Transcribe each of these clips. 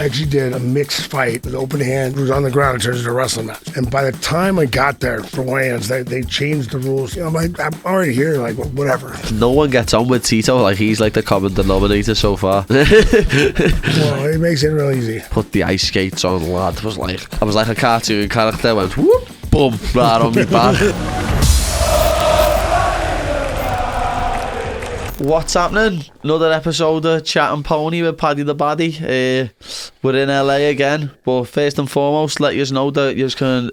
I actually did a mixed fight with open hand. It was on the ground. It turned into a wrestling match. And by the time I got there for weigh-ins, they changed the rules. You know, I'm already here, like, whatever. No one gets on with Tito. Like, he's like the common denominator so far. Well, it makes it real easy. Put the ice skates on, lad. I was like a cartoon character. Went whoop, boom, right on me back. What's happening? Another episode of Chat and Pony with Paddy The Baddy. We're in LA again, but first and foremost, let you know that you can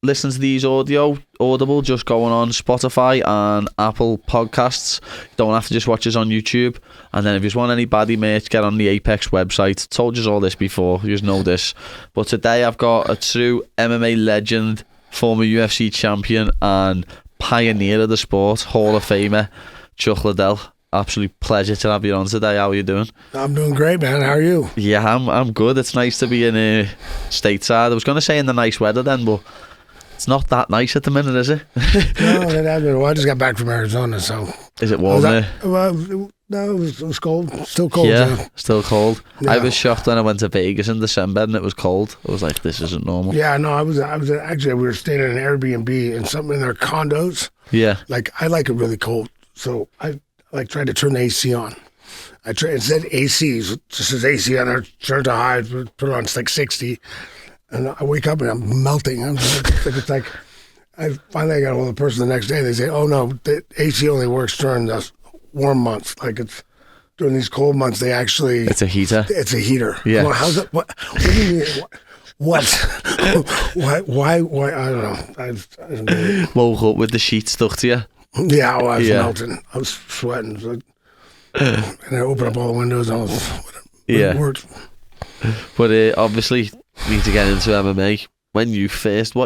listen to these audible just going on Spotify and Apple Podcasts. You don't have to just watch us on YouTube. And then if you just want any Baddy merch, get on the Apex website. Told you all this before, you just know this. But today I've got a true MMA legend, former UFC champion and pioneer of the sport, Hall of Famer, Chuck Liddell. Absolute pleasure to have you on today. How are you doing? I'm doing great, man. How are you? Yeah, I'm good. It's nice to be in stateside. I was going to say in the nice weather then, but it's not that nice at the minute, is it? No, I just got back from Arizona, so... Is it warm there? Well, no, it was cold. Still cold. Yeah, still cold. Yeah. I was shocked when I went to Vegas in December and it was cold. I was like, this isn't normal. Yeah, no, I was actually, we were staying in an Airbnb in some in their condos. Yeah. Like, I like it really cold, so I tried to turn the AC on. It said AC, it just says AC on there, turned to high, put it on, it's like 60. And I wake up and I'm melting. It's like, I finally got a hold of the person the next day. They say, oh no, the AC only works during the warm months. Like it's during these cold months, they actually... It's a heater? It's a heater. Yeah. Well, how's it, what do you mean? What? Why? I don't know. I don't know. Woke up with the sheet stuck to you? Yeah, I was melting. I was sweating. So, and I opened up all the windows and it worked. But obviously, we need to get into MMA. What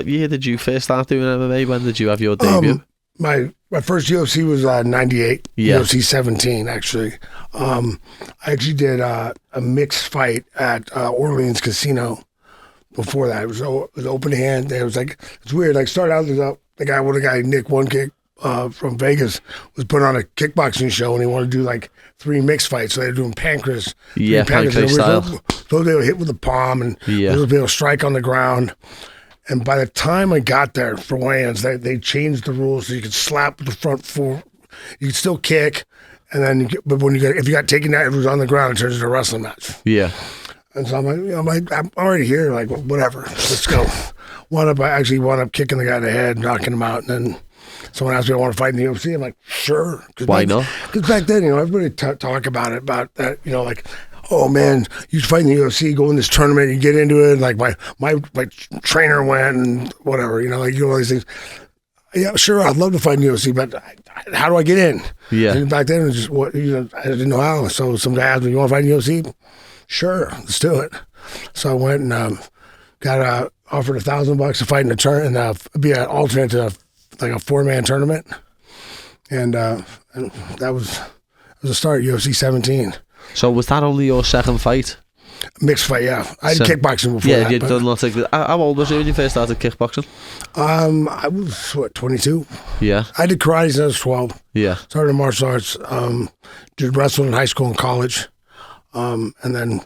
year did you first start doing MMA? When did you have your debut? My first UFC was 98, UFC 17, actually. I actually did a mixed fight at Orleans Casino before that. It was open hand. It was like, it's weird. Like, started out, the guy, Nick One Kick, from Vegas was put on a kickboxing show and he wanted to do like 3 mixed fights. So they were doing pancreas. Yeah, pancreas style. So they would hit with the palm and they would be able to strike on the ground. And by the time I got there for weigh-ins, they changed the rules so you could slap with the front foot. You could still kick. And then, but if you got taken out, if it was on the ground, it turns into a wrestling match. Yeah. And so I'm already here, like, whatever, let's go. I actually wound up kicking the guy in the head, knocking him out, and then someone asked me if I want to fight in the UFC. I'm like, sure. Why not? Because back then, everybody talk about that, like, oh man, you fight in the UFC, go in this tournament, you get into it. Like my trainer went and whatever, all these things. Yeah, sure, I'd love to fight in the UFC, but how do I get in? Yeah. And back then, it was just I didn't know how. So some guy asked me, you want to fight in the UFC? Sure, let's do it. So I went and got offered $1,000 to fight in a tournament and be an alternate to like a 4-man tournament, and that was a start. UFC 17. So was that only your second fight? Mixed fight, yeah. I had kickboxing before. Yeah, you'd done lots of. How old was you when you first started kickboxing? I was 22. Yeah. I did karate since I was 12. Yeah. Started in martial arts. Did wrestling in high school and college, and then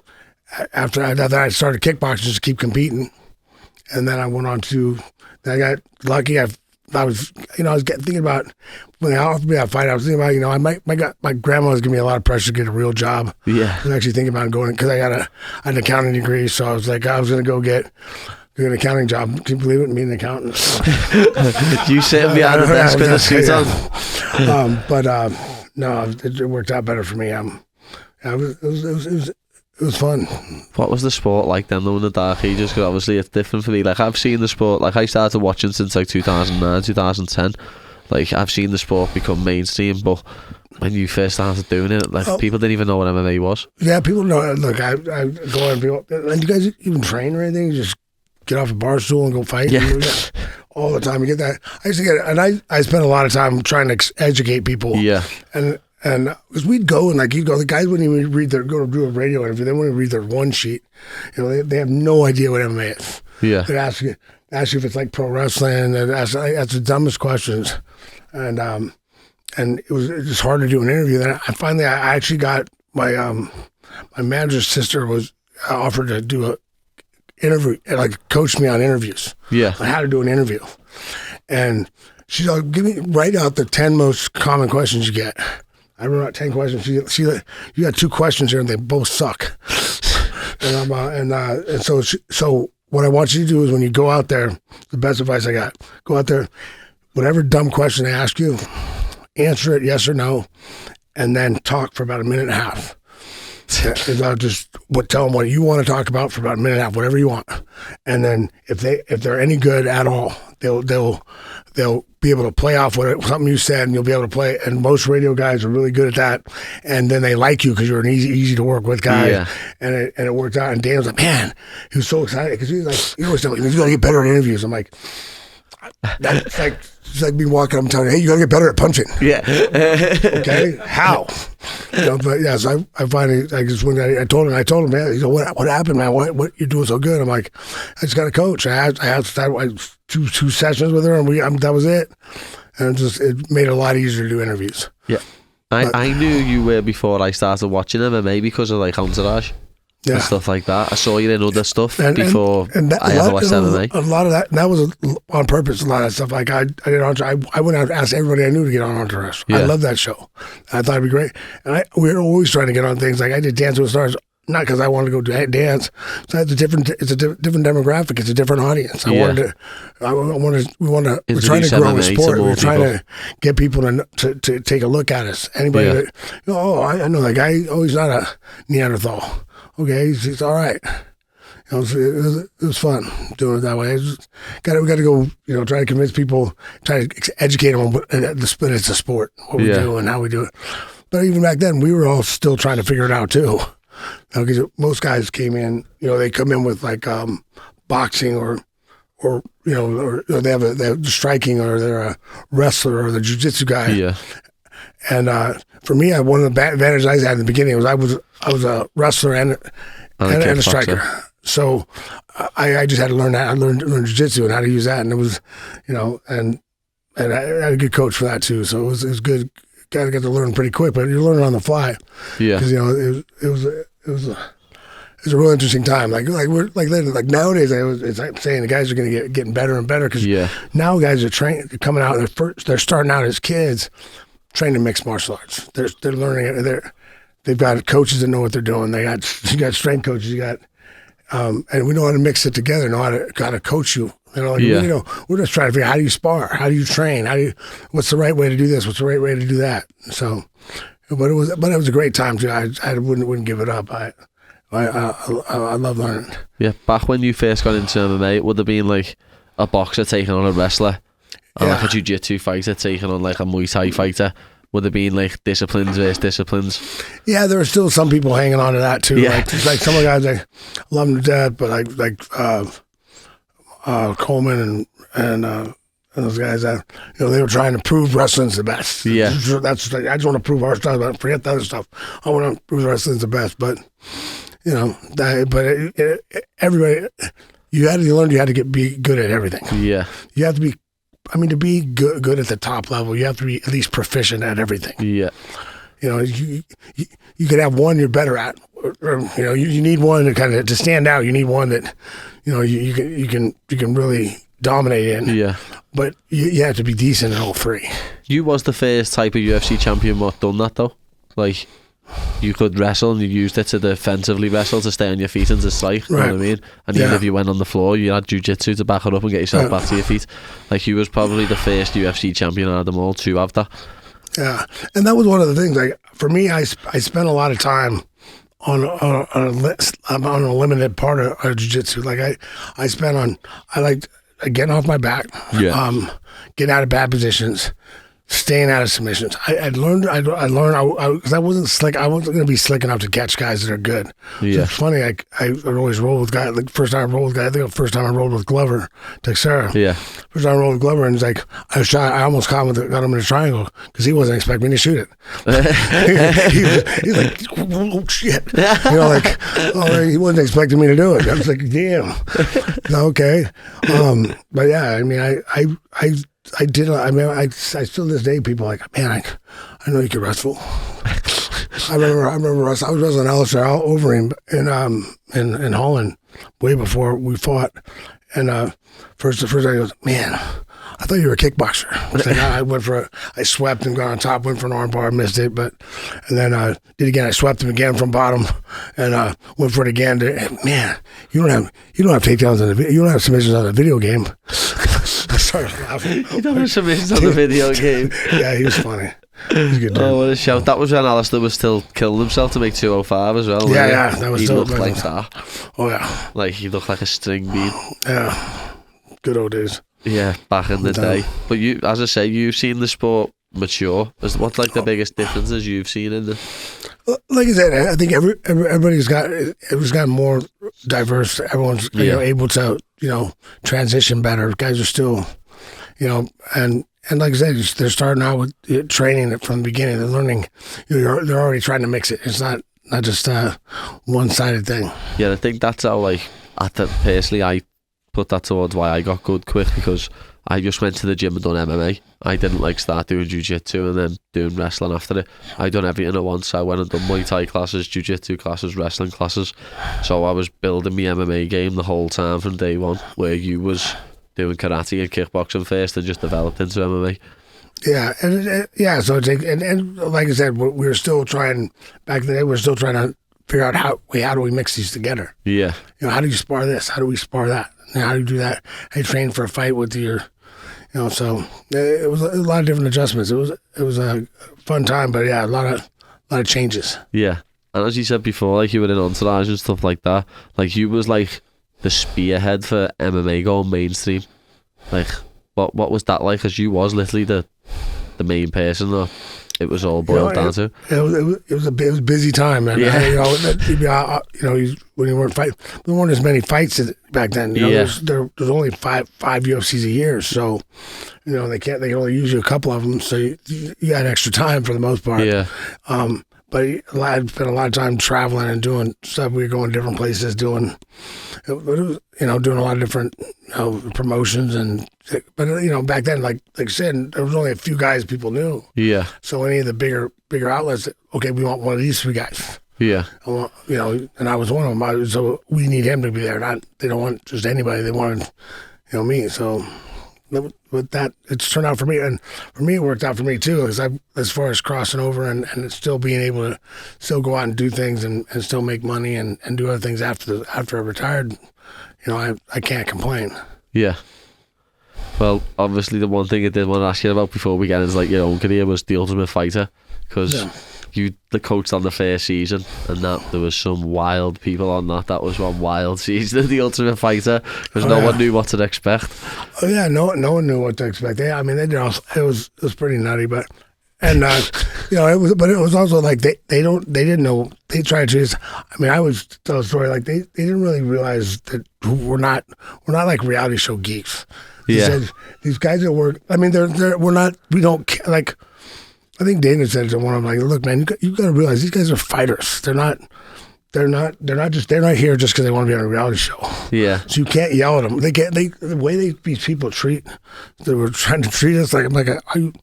after that, I started kickboxing just to keep competing, and then I went on to. I got lucky. I was thinking about when they offered me that fight. I was thinking about, my grandma was giving me a lot of pressure to get a real job. Yeah. I was actually thinking about going because I had an accounting degree, so I was like, I was going to go get an accounting job. Can you believe it? Being an accountant. You sitting behind the desk with a suit on. But no, it worked out better for me. It was fun. What was the sport like then, though, in the dark ages? Because obviously it's different for me. Like, I've seen the sport, like, I started watching since like 2009, 2010. Like, I've seen the sport become mainstream, but when you first started doing it, like, people didn't even know what MMA was. Yeah, people know. Look, I go on people, and you guys even train or anything? You just get off a bar stool and go fight? Yeah. All the time. You get that. I used to get it, and I spent a lot of time trying to educate people. Yeah. And because we'd go and like you'd go, the guys wouldn't even go to do a radio interview. They wouldn't even read their one sheet. They have no idea what MMA is. Yeah. They'd ask you if it's like pro wrestling. And ask the dumbest questions, and it was just hard to do an interview. Then I actually got my manager's sister was offered to do a interview, like coach me on interviews. Yeah. On how to do an interview. And she's like, write out the 10 most common questions you get. I wrote out 10 questions. She you got 2 questions here and they both suck. And so what I want you to do is when you go out there, the best advice I got, go out there, whatever dumb question they ask you, answer it yes or no, and then talk for about a minute and a half. I'll just tell them what you want to talk about for about a minute and a half, whatever you want. And then if they're any good at all, they'll be able to play off something you said, and you'll be able to play. And most radio guys are really good at that. And then they like you because you're an easy to work with guy. Yeah. And it worked out. And Dan was like, man, he was so excited because he was like, you always tell me, you got to get better at interviews. I'm like, that's like. It's like me walking up and telling you, hey, you got to get better at punching. Yeah. Okay? How? But yes, I finally, I told him, man, he said, what happened, man? What you're doing so good? I'm like, I just got a coach. I had two sessions with her, and that was it. And it made it a lot easier to do interviews. Yeah. I knew you were before I started watching MMA because of like Entourage. Yeah. And stuff like that. I saw you in other stuff before I ever watched MMA. A lot of that was on purpose. A lot of stuff like I went out and asked everybody I knew to get on Entourage. Yeah. I love that show. I thought it'd be great. And we were always trying to get on things. Like I did Dance with the Stars, not because I wanted to go dance. So it's a different demographic. It's a different audience. We're trying to grow a sport. We're trying to get people to take a look at us. Anybody that, I know that guy. Oh, he's not a Neanderthal. Okay, he's all right. It was fun doing it that way. We got to go, try to convince people, try to educate them on what it's a sport, what we do and how we do it. But even back then, we were all still trying to figure it out too. Because most guys came in, they come in with like boxing or they have striking, or they're a wrestler or the jiu-jitsu guy. Yeah. And for me, one of the advantages I had in the beginning was I was a wrestler and a striker. So I just had to learn that. I learned jiu-jitsu and how to use that, and it was, and I had a good coach for that too. So it was good. Got to get to learn pretty quick, but you're learning on the fly. Yeah. Because it was a real interesting time. Like nowadays, it's like saying the guys are going to getting better and better because now guys are coming out. They're starting out as kids. Trained in mixed martial arts. They're learning it. They've got coaches that know what they're doing. You got strength coaches. And we know how to mix it together. Know how to coach you. We're just trying to figure out how do you spar, how do you train, what's the right way to do this, what's the right way to do that. So, but it was a great time too. I wouldn't give it up. I love learning. Yeah, back when you first got into MMA, it would have been like a boxer taking on a wrestler. Or like a jiu-jitsu fighter taking on like a Muay Thai fighter. Would it be like disciplines versus disciplines? Yeah, there are still some people hanging on to that too. Yeah. Like some of the guys, I love them to death, but like Coleman and those guys that they were trying to prove wrestling's the best. Yeah, that's I just want to prove our stuff, but forget the other stuff. I want to prove wrestling's the best, but everybody, you had to be good at everything. Yeah, you have to be. I mean, to be good at the top level, you have to be at least proficient at everything. Yeah. You could have one you're better at, or you need one to stand out. You need one that, you can really dominate in. Yeah. But you have to be decent in all three. You was the first type of UFC champion what done that though. Like, you could wrestle and you used it to defensively wrestle to stay on your feet and to strike, you know what I mean? And even if you went on the floor, you had jiu-jitsu to back it up and get yourself back to your feet. Like, you was probably the first UFC champion out of them all to have that. Yeah, and that was one of the things. Like, for me, I spent a lot of time on a limited part of jiu-jitsu. Like, I liked getting off my back, getting out of bad positions, staying out of submissions. I learned because I wasn't slick. I wasn't going to be slick enough to catch guys that are good. Yeah. So it's funny. I always roll with guys. Like, first time I rolled with guys, I think the first time I rolled with Glover, Texera. Yeah. First time I rolled with Glover, and he's like, I almost got him in a triangle because he wasn't expecting me to shoot it. He's like, oh shit. He wasn't expecting me to do it. I was like, damn. Okay. But yeah, I mean, I did. I mean, I still to this day, people are like, man, I know you can wrestle. I remember us. I was wrestling Alistair over him in Holland way before we fought. And first I goes, man, I thought you were a kickboxer. I swept and got on top, went for an arm bar, missed it, and then did it again. I swept him again from bottom, and went for it again. Man, you don't have takedowns you don't have submissions on the video game. I started laughing. You don't have submissions on the video game. Yeah, he was funny. He's a good dude. Oh, what a shout! That was when Alistair was still killing himself to make 205 as well. Yeah, that was. He looked like that. Oh yeah, like he looked like a string bean. Yeah, good old days. Yeah, back in the day. But you, as I say, you've seen the sport mature. What's like the biggest differences you've seen in it? Like I said, I think everybody's got more diverse. Everyone's able to transition better. Guys are still, and like I said, they're starting out with training it from the beginning. They're learning. They're already trying to mix it. It's not just a one-sided thing. Yeah, I think that's how personally I put that towards why I got good quick, because I just went to the gym and done MMA. I didn't start doing jiu-jitsu and then doing wrestling after it. I done everything at once. I went and done Muay Thai classes, jiu-jitsu classes, wrestling classes. So I was building my MMA game the whole time from day one, where you was doing karate and kickboxing first and just developed into MMA. Yeah, so it's and like I said, we were still trying, back then we were still trying to figure out how do we mix these together. Yeah. How do you spar this? How do we spar that? How do you do that? How do you train for a fight with your, so it was a lot of different adjustments. It was a fun time, but yeah, a lot of changes. Yeah. And as you said before, you were in Entourage and stuff like that. You was the spearhead for MMA going mainstream. What was that like? Because you was literally the main person, though. It was all boiled down to. It was a busy time, man. Yeah. When you weren't fighting, there weren't as many fights back then. There's only five UFCs a year, so they can only use you a couple of them, so you got extra time for the most part. Yeah. But I spent a lot of time traveling and doing stuff. We were going different places, doing a lot of different promotions but back then, like I said, there was only a few guys people knew. Yeah. So any of the bigger outlets, okay, we want one of these three guys. Yeah. And I was one of them. So we need him to be there. They don't want just anybody. They wanted, me. So with that, it's turned out for me, and for me it worked out for me too, because as far as crossing over and still being able to still go out and do things and still make money and do other things after I retired, I can't complain. Yeah. Well, obviously the one thing I did want to ask you about before we get into your own career was The Ultimate Fighter, because you coached on the first season, and that there was some wild people on that. That was one wild season of The Ultimate Fighter, because no one knew what to expect. Oh yeah, no one knew what to expect. They did. It was pretty nutty, but it was also they didn't know. They tried to just. I always tell a story they didn't really realize that we're not like reality show geeks. Yeah. These guys that work. We're not. We don't like. I think Dana said to one of them, look, man, you got to realize these guys are fighters. They're not here just because they want to be on a reality show. Yeah. So you can't yell at them. The way these people they were trying to treat us, I'm like, are you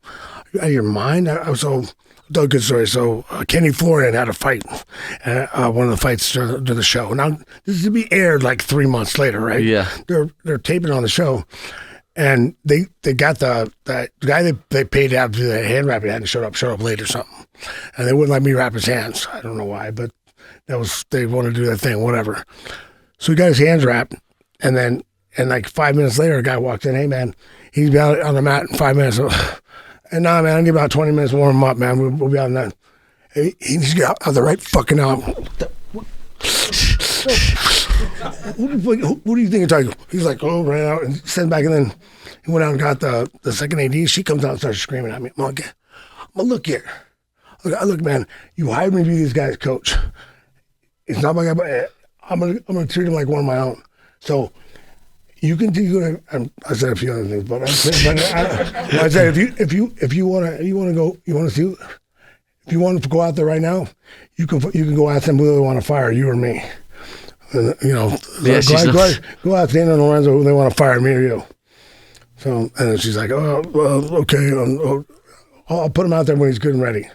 out of your mind? So, tell a good story. So Kenny Florian had a fight, one of the fights to the show. Now, this is to be aired 3 months later, right? Yeah. They're taping on the show. And they got the guy they paid to have to do the hand wrap. He hadn't showed up late or something, and they wouldn't let me wrap his hands. I don't know why, but they wanted to do that thing, whatever. So he got his hands wrapped, and 5 minutes later, a guy walked in. Hey man, he's be out on the mat in 5 minutes. And nah, man, I need about 20 minutes to warm him up, man. We'll be out in that. He needs to get out the right fucking out. What do you think you're talking? He's ran out and sent back, and then he went out and got the second AD. She comes out and starts screaming at me. I'm like, look here. Look, man, you hired me to be this guy's coach. It's not my guy, but I'm gonna treat him like one of my own. So you can do. I said a few other things, but I said if you want to go out there right now, you can go ask them who they want to fire, you or me. Go out to Dana and Lorenzo who they want to fire, me or you. So, and then she's like, oh, well, okay, I'll put him out there when he's good and ready.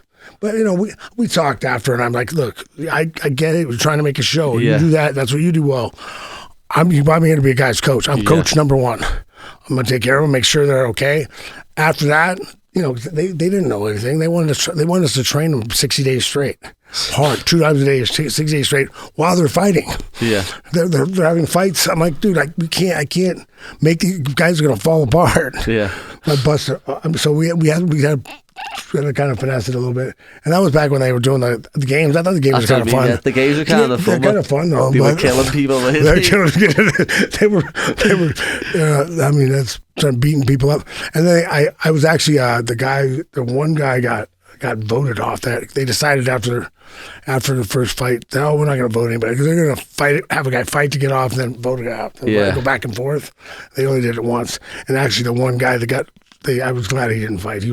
But you know, we talked after, and I'm like, look, I get it. We're trying to make a show. Yeah. You do that. That's what you do well. You brought me in to be a guy's coach. I'm coach number one. I'm gonna take care of them, make sure they're okay. After that, you know, they didn't know anything. They wanted us to train them 60 days straight, hard, 2 times a day, 60 days straight, while they're fighting. Yeah, they're having fights. I'm like, dude, I can't make these guys are gonna fall apart. Yeah, my buster. So we had to kind of finesse it a little bit, and that was back when they were doing the games. I thought the games was kind of fun. Yeah, the games were kind of fun. They're kind of fun though. They were killing people. They were. I mean, that's beating people up. And then I was actually the one guy got voted off. That they decided after the first fight, no, we're not going to vote anybody because they're going to have a guy fight to get off, and then vote it out. Go back and forth. They only did it once, and actually the one guy that got. I was glad he didn't fight. He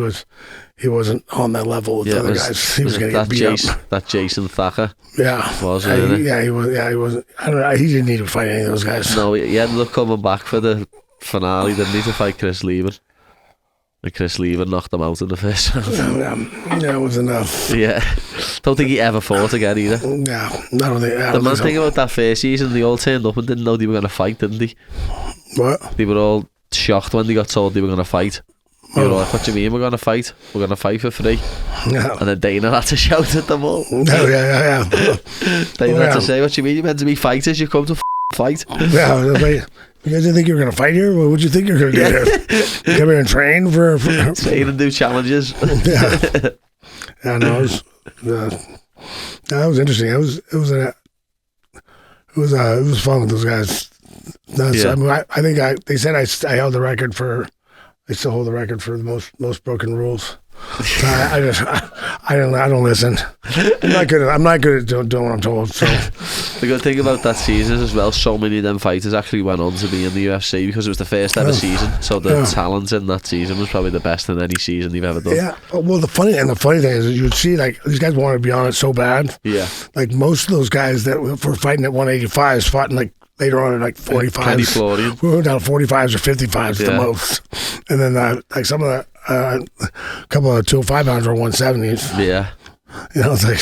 wasn't on that level with the other guys. He was going to get beat up. That Jason Thacker. Yeah. Was he was. Yeah, he wasn't. I don't know. He didn't need to fight any of those guys. No, he ended up coming back for the finale. Didn't need to fight Chris Leben. And Chris Leben knocked him out in the first round. Yeah, it was enough. Yeah. Don't think he ever fought again either. Yeah, I don't think. The mad thing about that first season, they all turned up and didn't know they were going to fight, didn't they? What? They were all shocked when they got told they were going to fight. They were like, what do you mean we're going to fight? We're going to fight for free. Yeah. And then Dana had to shout at them all. Yeah. Dana had to say, what do you mean? You're meant to be fighters, you come to fight. Yeah, like, you guys didn't think you were going to fight here? What would you think you were going to do here? Come here and train for train and do challenges. Yeah. Yeah, no, that was interesting. It was fun with those guys. I mean, I think they said I held the record for. I still hold the record for the most broken rules. I don't listen. I'm not good at doing what I'm told. So the good thing about that season as well, so many of them fighters actually went on to be in the UFC because it was the first ever season. So the talent in that season was probably the best in any season you've ever done. Yeah. Well, the funny thing is you'd see like these guys wanted to be on it so bad. Yeah. Like most of those guys that were fighting at 185s fought in like. Later on at like 45s. We went down to 45s or 55s at the most. And then like some of the couple of 205 pounds were 170s. Yeah. You know, it's like,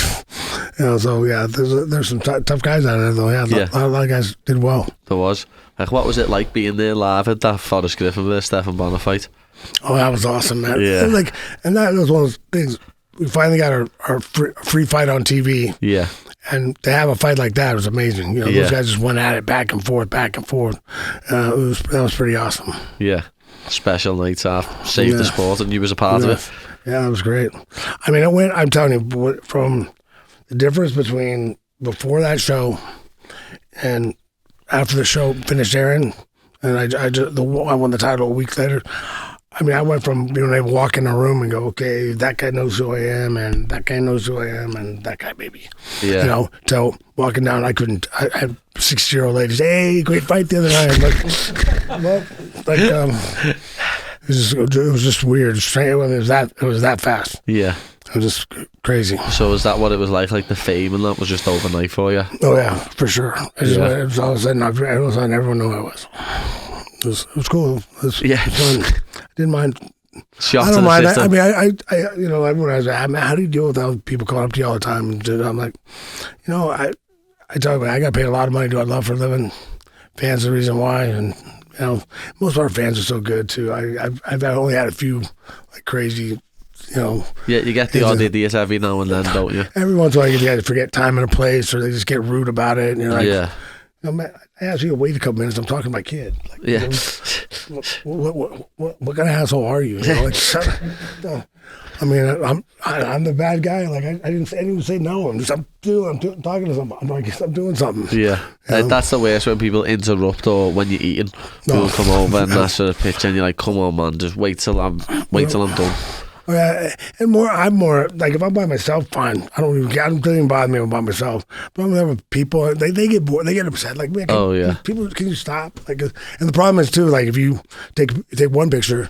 you know, so yeah, there's some tough guys out there though. Yeah, a lot of guys did well. There was. Like, what was it like being there live at that Forrest Griffin vs. Stephan Bonner fight? Oh, that was awesome, man. Yeah. And that was one of those things. We finally got our free fight on TV. Yeah. And to have a fight like that was amazing. You know, those guys just went at it back and forth. That was pretty awesome. Yeah. Special nights off. Saved the sport and you was a part of it. Yeah, that was great. I mean, I'm telling you, from the difference between before that show and after the show finished airing, and I won the title a week later. I mean, I went from being able to walk in a room and go, okay, that guy knows who I am, and that guy knows who I am, and that guy maybe. Yeah. You know, so walking down, I had 60-year-old ladies, hey, great fight the other night. It was just weird. Strange. It was that fast. Yeah. It was just crazy. So is that what it was like the fame and that was just overnight for you? Oh, yeah, for sure. It was all of a sudden, everyone knew who I was. It was cool. It was fun. I didn't mind. I don't mind. I mean, I you know, everyone has. How do you deal with all the people calling up to you all the time? And I'm like, you know, I tell you, I got paid a lot of money to do what I love for a living. Fans are the reason why, and you know, most of our fans are so good too. I've only had a few like crazy. You know, yeah, you get the odd idiots every now and then, don't you? Every once in a while, you guys forget time and a place, or they just get rude about it. And you're like, yeah. You know, man, I asked you to wait a couple minutes. I'm talking to my kid. Like, yeah. You know, what kind of asshole are you? You know, like, I mean, I'm the bad guy. Like I didn't even say no. I'm talking to somebody. I'm doing something. Yeah, you know? That's the worst when people interrupt or when you're eating. People come over and ask for a picture, and you're like, "Come on, man, just wait till I'm done." And I'm more like if I'm by myself, fine. I don't even bother me when I'm by myself. But I'm there with people. They get bored. They get upset. Like, man, can you stop? Like, and the problem is too. Like, if you take one picture,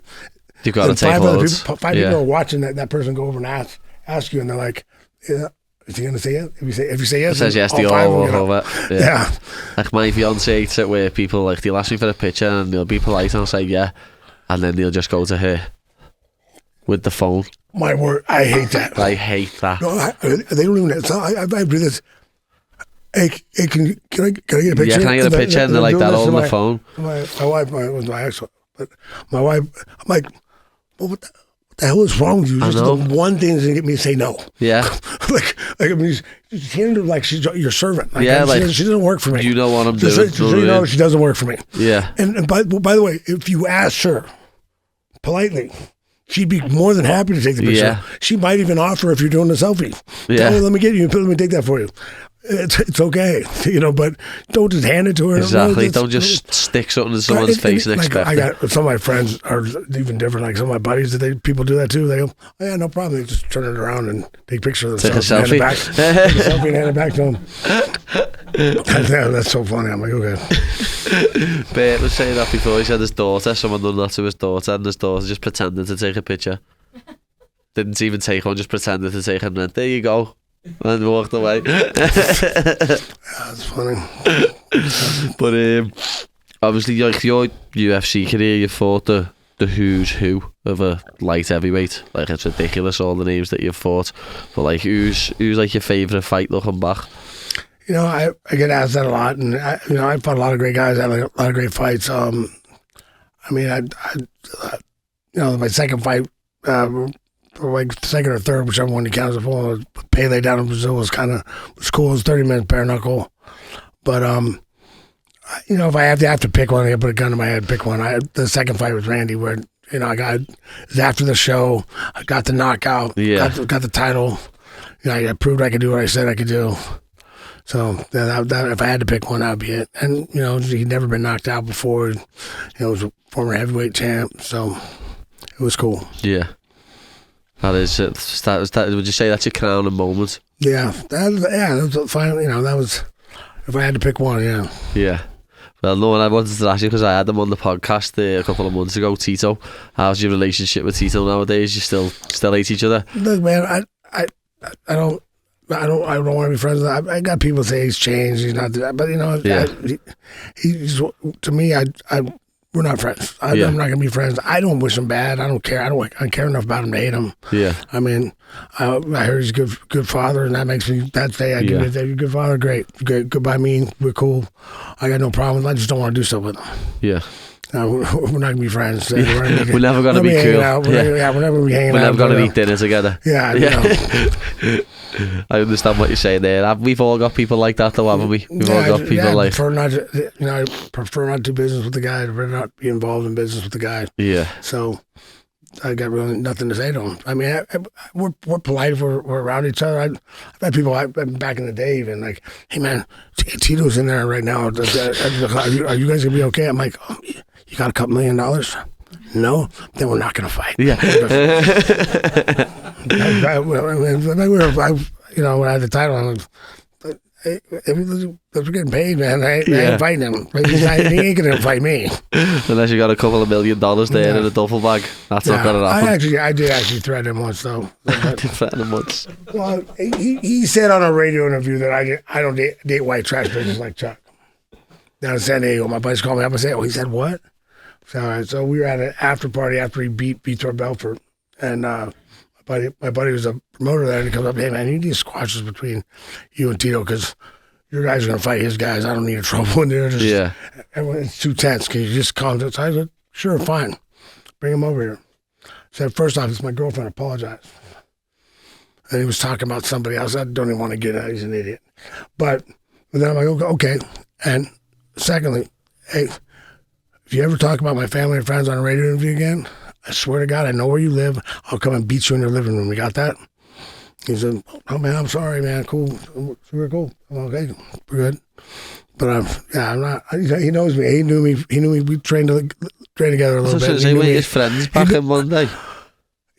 you've got to take loads. Five people are watching that person go over and ask you, and they're like, "Yeah, is he gonna say yes?" If you say yes, it says yes. They all walk over. Yeah. Like my fiance hates it where people like they'll ask me for a picture and they'll be polite and I'll say yeah, and then they'll just go to her with the phone My word, I hate that. I hate that. No, they don't even. It's not, I do this. Hey, can I get a picture? Yeah, can I get a picture? And they're like that all on the phone. My wife was my ex, but my wife, I'm like, well, what the hell is wrong with you? Just the one thing that's gonna get me to say no. Yeah. like I mean, she's handled like she's your servant. Like, yeah, like she doesn't work for me. You know what I'm doing. So you know, she doesn't work for me. Yeah. And by the way, if you asked her politely, she'd be more than happy to take the picture. Yeah. She might even offer if you're doing a selfie. Yeah. Let me get you. Let me take that for you. It's okay, but don't just hand it to her. Exactly. Don't just stick something in someone's face and expect I got some of my friends are even different. Like some of my buddies, people do that too. They go, "Oh, yeah, no problem." They just turn it around and take a picture of themselves. Take a selfie. Take a selfie and hand it back to them. That's so funny. I'm like, okay. Bert was saying that before. He said his daughter, someone done that to his daughter, and his daughter just pretended to take a picture. Didn't even take one, just pretended to take it, and then, there you go. And walked away. That's funny. But obviously, like your UFC career, you fought the who's who of a light heavyweight. Like, it's ridiculous all the names that you've fought. But like, who's like your favourite fight looking back? I get asked that a lot, and I fought a lot of great guys. I had a lot of great fights. I mean, my second fight. Like second or third, whichever one you count as a full, Pele down in Brazil was cool. It was 30 minutes Bareknuckle. But if I have to pick one, I put a gun to my head, pick one. The second fight was Randy, where it was after the show. I got the knockout, got the title. I proved I could do what I said I could do. So that if I had to pick one, that would be it. And he'd never been knocked out before. He was a former heavyweight champ, so it was cool. Yeah. That is it. Would you say that's your crowning moment? Yeah, that was finally. That was if I had to pick one. Yeah. Yeah. Well, no, and I wanted to ask you because I had him on the podcast a couple of months ago. Tito, how's your relationship with Tito nowadays? You still hate each other? Look, man, I don't want to be friends with him. I got people say he's changed. He's not, but he's to me. We're not friends. I'm not gonna be friends. I don't wish him bad. I don't care. I care enough about him to hate him. Yeah. I mean, I heard he's a good father, and that makes me. That day I give it. You're a good father. Great. Good by me. We're cool. I got no problems. I just don't want to do stuff with him. Yeah. We're not gonna be friends. We're never gonna be cool. We're never be hanging out. We're never gonna eat dinner together. Yeah. I understand what you're saying there. We've all got people like that, though, haven't we? We've all got people like. I prefer not to do business with the guy. I prefer not be involved in business with the guy. Yeah. So I got really nothing to say to him. I mean, we're polite if we're around each other. I've had people back in the day even like, "Hey man, Tito's in there right now. Are you guys gonna be okay?" I'm like, "Oh, you got a couple $1 million?" No, then we're not going to fight. Yeah. When I had the title, I was we're getting paid, man. I ain't fighting him. He ain't going to fight me. Unless you got a couple of $1 million there in a duffel bag. That's not going to happen. I did actually threaten him once, though. I did threaten him once. Well, he said on a radio interview that I don't date white trash bitches like Chuck. Down in San Diego, my buddies called me up and said, "Oh," he said, "What?" So we were at an after party after he beat Vitor Belfort, and my buddy was a promoter there, and he comes up, "Hey man, you need to squash this between you and Tito because your guys are gonna fight his guys. I don't need trouble in there. It's too tense. Can you just calm down?" So I said, "Sure, fine. Bring him over here." Said, "First off, it's my girlfriend. Apologize." And he was talking about somebody else. I don't even want to get it. He's an idiot. But then I'm like, okay. And secondly, hey, if you ever talk about my family and friends on a radio interview again, I swear to God, I know where you live. I'll come and beat you in your living room. You got that? He said, "Oh man, I'm sorry, man. Cool, we're cool. I'm okay, we're good." But I'm not. He knows me. He knew me. We trained together a little bit. So we his friends back in Monday.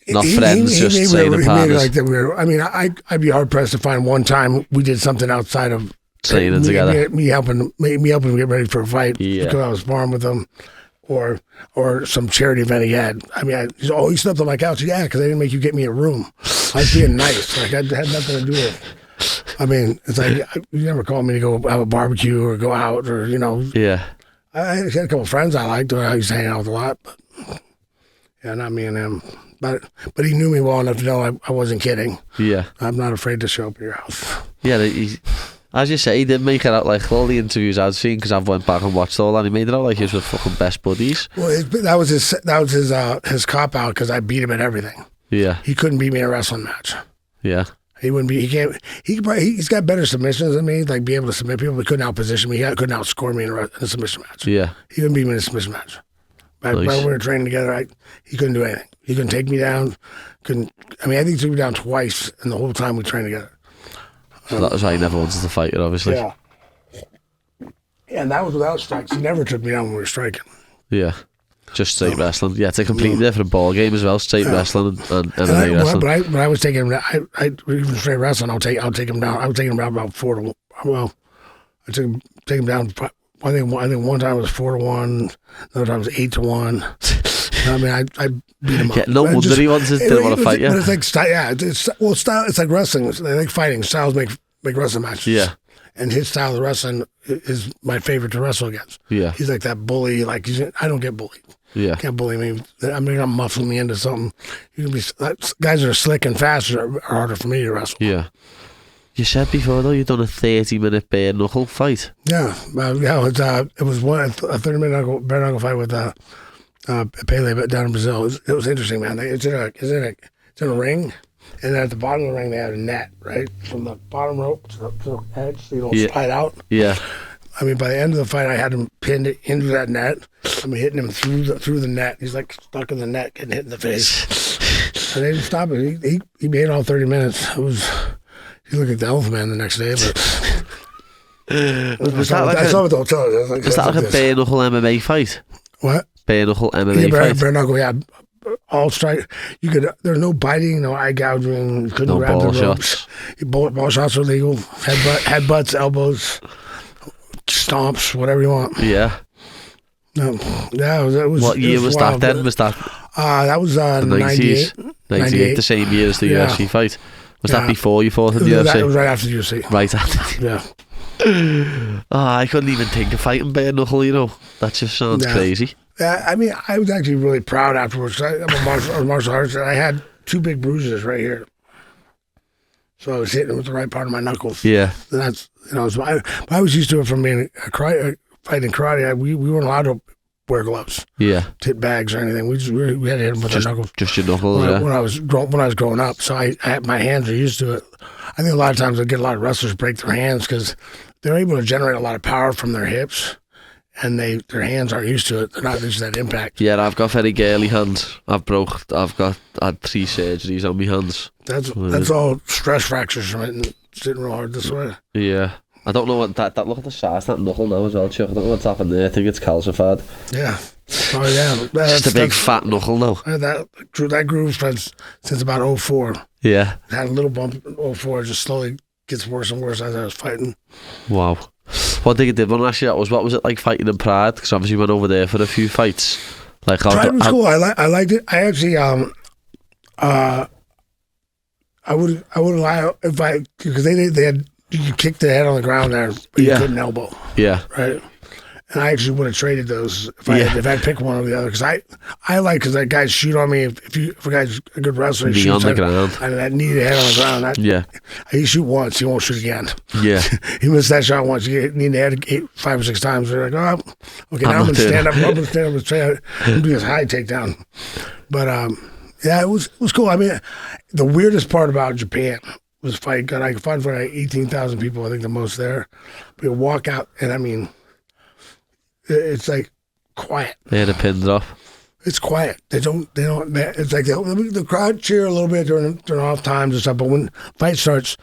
Not friends, just training partners. Like that weird. I mean, I'd be hard pressed to find one time we did something outside of training together. Me helping him get ready for a fight because I was sparring with him, or some charity event he had. I mean, he slept on my couch. Yeah, because they didn't make you get me a room. I was being nice. Like I had nothing to do with it. I mean, it's like you never called me to go have a barbecue or go out or Yeah. I had a couple of friends I liked. I used to hang out with a lot, but Yeah, not me and him. But he knew me well enough to know I wasn't kidding. Yeah. I'm not afraid to show up at your house. Yeah, as you say, he did make it out like all the interviews I've seen, because I've went back and watched all that. He made it out like he was fucking best buddies. Well, that was his cop out, because I beat him at everything. Yeah. He couldn't beat me in a wrestling match. Yeah. He wouldn't be. He can't. He's got better submissions than me. Like, be able to submit people. He couldn't outposition me. He couldn't outscore me in a submission match. Yeah. He couldn't beat me in a submission match. But Nice. when we were training together, he couldn't do anything. He couldn't take me down. I think he took me down twice in the whole time we trained together. So that was why he never wanted to fight it, obviously. Yeah. And that was without strikes. He never took me down when we were striking. Yeah. Just straight wrestling. Yeah, it's a completely different ball game as well. Straight wrestling and MMA wrestling. But I was taking him. Even straight wrestling, I'll take him down. I was taking him down about 4-1. Well, I took him down. I think one time it was 4-1. Another time it was 8-1. I mean, I beat him up. Yeah, no wonder he didn't want to fight you. But it's like style. It's like wrestling. They like fighting. Styles make wrestling matches. Yeah. And his style of wrestling is my favorite to wrestle against. Yeah. He's like that bully. Like, I don't get bullied. Yeah. Can't bully me. I mean, I'm muffling me into something. Guys that are slick and fast are harder for me to wrestle. Yeah. You said before, though, you'd done a 30-minute bare-knuckle fight. Yeah. It was a 30-minute bare-knuckle fight with Pele down in Brazil. It was interesting, man. It's in a ring, and then at the bottom of the ring they had a net, right, from the bottom rope to the edge, so you don't slide out. Yeah. I mean, by the end of the fight, I had him pinned into that net. I mean, hitting him through the net. He's like stuck in the net, getting hit in the face. And they didn't stop it. He made all 30 minutes. It was. He looked like the Elephant Man the next day, but Was that like a bare knuckle MMA fight? What? Bare knuckle MMA fight? Bare knuckle, yeah. All strike. There's no biting, no eye gouging. You couldn't grab the ropes. Ball shots were legal. Headbutts, elbows, stomps, whatever you want. Yeah. Yeah, it was. What year was that then? Was that? That was 98. 98, the same year as the UFC fight. Was that before you fought in the UFC? That was right after the UFC. Right after. Yeah. I couldn't even think of fighting bare knuckle, you know. That just sounds crazy. Yeah, I mean, I was actually really proud afterwards. I'm a martial artist. I had 2 big bruises right here. So I was hitting with the right part of my knuckles. Yeah. And that's, I was used to it from being fighting karate. We weren't allowed to wear gloves. Yeah. Tit bags or anything. We had to hit them with our knuckles. Just your knuckles, when I was growing up. So my hands are used to it. I think a lot of times I get a lot of wrestlers break their hands because they're able to generate a lot of power from their hips, and their hands aren't used to it. They're not used to that impact. Yeah, I've got very girly hands. I've had 3 surgeries on my hands. That's all stress fractures from it and sitting real hard this way. Yeah. I don't know what that look at the size, that knuckle now as well, Chuck. I don't know what's happened there. I think it's calcified. Yeah. Oh yeah. Just a big fat knuckle now. That groove since about 04. Yeah. It had a little bump in 04, just slowly gets worse and worse as I was fighting. Wow. One thing I did want to ask you that was, what was it like fighting in Prague? Because obviously you went over there for a few fights. Like, Prague was cool. I liked it. I actually I would lie if because they had. You could kick the head on the ground there, but you couldn't elbow. Yeah. Right? And I actually would have traded those if I had picked one or the other. Because I like, because that guys shoot on me. If a guy's a good wrestler, he shoots on the ground. And that knee to head on the ground. He shoot once, he won't shoot again. Yeah. He missed that shot once. You get knee to head 5 or 6 times. They're like, oh, okay, now I'm going to stand up. I'm going to stand up and try to do this high takedown. But, yeah, it was cool. I mean, the weirdest part about Japan was fight good. I could fight for like 18,000 people, I think the most there. But you walk out, and I mean, it's like quiet. They had a pin drop. It's quiet. It's like the crowd cheer a little bit during off times and stuff, but when fight starts,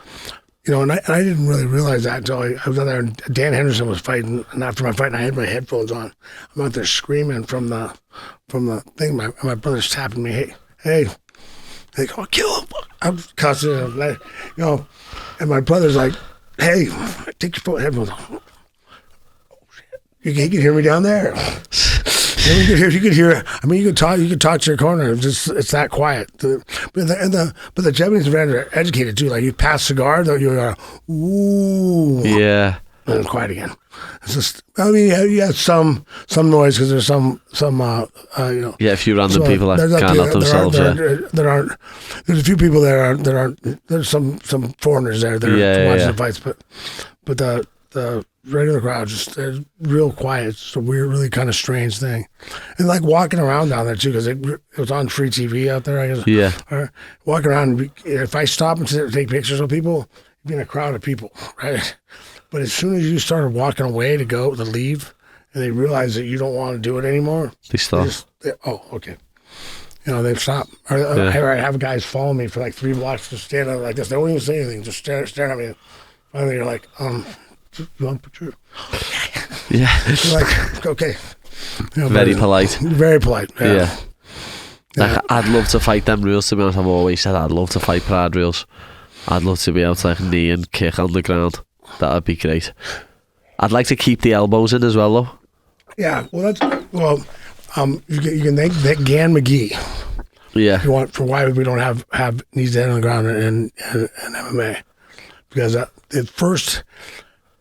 and I didn't really realize that until I was out there and Dan Henderson was fighting, and after my fight, I had my headphones on. I'm out there screaming from the thing. My brother's tapping me, hey. They go, kill him. I'm cussing him, and my brother's like, hey, take your headphones off. Oh, shit. You can hear me down there. You could hear. I mean, you could talk to your corner. It's that quiet. But the Japanese fans are educated too. Like, you pass cigar, though, you go, ooh. Yeah. and then quiet again. It's just, I mean, yeah, some noise because there's some Yeah, a few random people that can't help themselves. There's a few people that aren't. There's some foreigners there that are watching the fights, but the regular crowd just they're real quiet. It's a weird, really kind of strange thing, and like walking around down there too because it was on free TV out there. I guess. Yeah. Or walking around, if I stop and take pictures of people, you'd be in a crowd of people, right? But as soon as you started walking away to leave, and they realize that you don't want to do it anymore, they stop. Okay. They've stopped. Or I have guys follow me for like 3 blocks, just standing like this. They won't even say anything, just staring at me. Finally, you're like, you want a picture? Yeah. You're like, okay. Very polite. Very polite. Yeah. Like, I'd love to fight them rules, to be honest. I've always said I'd love to fight Prague rules. I'd love to be able to knee and kick on the ground. That would be great. I'd like to keep the elbows in as well, though. Yeah, well, you can thank Gan McGee. Yeah. If you want, for why we don't have knees down on the ground in MMA. Because the first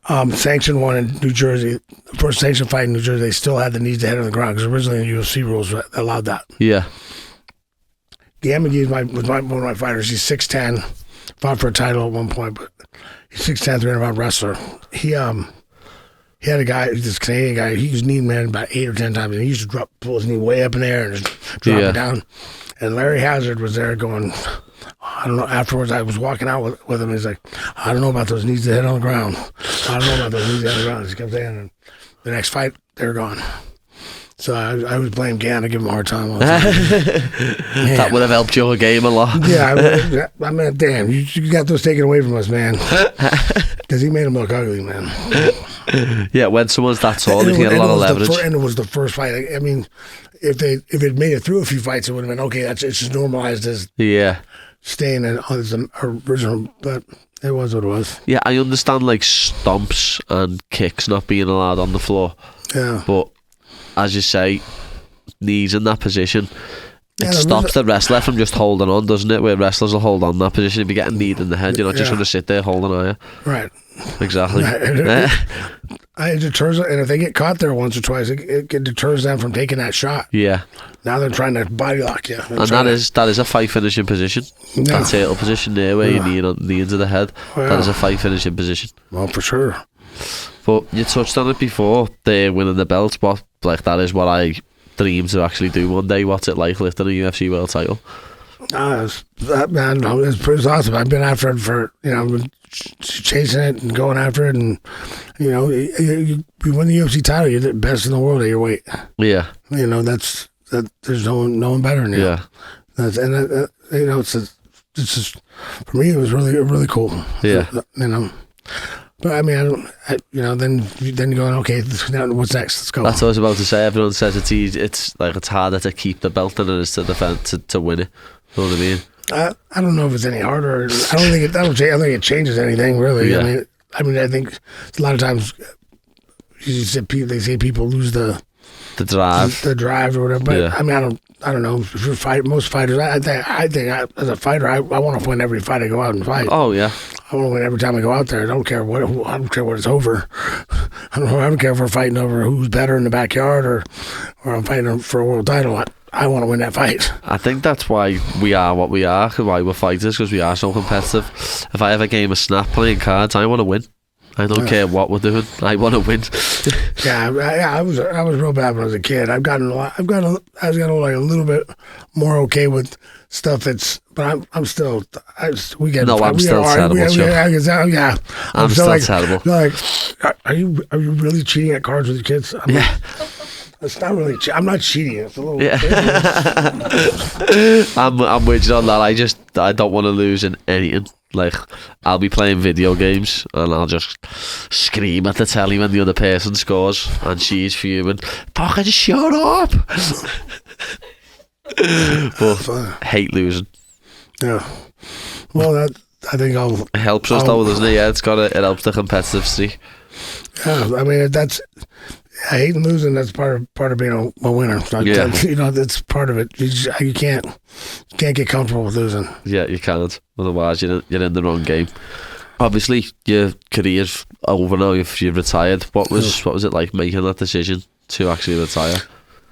sanctioned one in New Jersey, the first sanctioned fight in New Jersey, they still had the knees to head on the ground because originally the UFC rules allowed that. Yeah. Gan McGee was one of my fighters. He's 6'10", fought for a title at one point, but he's 6'10", 300-pound wrestler. He had a guy, this Canadian guy, he was kneeing man about 8 or 10 times, and he used to pull his knee way up in the air and just drop it down. And Larry Hazard was there going, I don't know, afterwards I was walking out with him, he's like, I don't know about those knees to hit on the ground. I don't know about those knees to hit on the ground. He kept saying, and the next fight, they're gone. So I was blaming Gan to give him a hard time all the time. That would have helped your game a lot. Yeah, I mean, damn, you got those taken away from us, man. Because he made him look ugly, man. Yeah, when someone's that tall, they can get a lot of leverage. And it was the first fight. I mean, if it made it through a few fights, it would have been okay. It's just normalized as staying in as the original, but it was what it was. Yeah, I understand like stomps and kicks not being allowed on the floor. Yeah, but as you say, knees in that position, it stops the wrestler from just holding on, doesn't it? Where wrestlers will hold on that position, if you get a knee in the head, you're not just going to sit there holding on you. Right. Exactly. It deters, and if they get caught there once or twice, it deters them from taking that shot. Yeah. Now they're trying to body lock you. And that is a fight finishing position. Yeah. That turtle position there where you knee into the head. Yeah. That is a fight finishing position. Well, for sure. But you touched on it before, they're winning the belt, but like that is what I dream to actually do one day. What's it like lifting a UFC world title? It's pretty awesome. I've been after it for, chasing it and going after it, and you win the UFC title, you're the best in the world at your weight. Yeah. There's no one better than you. Yeah. It's just, for me, it was really, really cool. Yeah. But I mean, then you're going, okay, what's next? Let's go. That's what I was about to say. Everyone says it's easy. It's like it's harder to keep the belt than it is to defend to win it. You know what I mean? I don't know if it's any harder. I don't think it changes anything really. Yeah. I mean, I think a lot of times they say people lose the drive or whatever. But I mean, I don't know. If you're most fighters, I think as a fighter, I want to win every fight I go out and fight. Oh yeah. I want to win every time I go out there. I don't care what it's over. I don't care if we're fighting over who's better in the backyard or I'm fighting for a world title. I want to win that fight. I think that's why we are what we are, why we're fighters, because we are so competitive. If I have a game of Snap playing cards, I want to win. I don't care what we're doing. I want to win. I was real bad when I was a kid. I've gotten like a little bit more okay with stuff that's, but I'm still. I'm still terrible. I'm still terrible. Like, are you really cheating at cards with your kids? It's not really. I'm not cheating. It's a little. Yeah. I'm with you on that. I don't want to lose in anything. Like, I'll be playing video games and I'll just scream at the telly when the other person scores and she's fuming. Fucking shut up! But hate losing. Yeah. Well, I think it helps us though, doesn't it? Yeah, it helps the competitive streak. Yeah, I mean I hate losing. That's part of being a winner. That's part of it. You can't get comfortable with losing. Yeah, you can't. Otherwise, you're in the wrong game. Obviously, your career's over now. You've retired. What was it like making that decision to actually retire?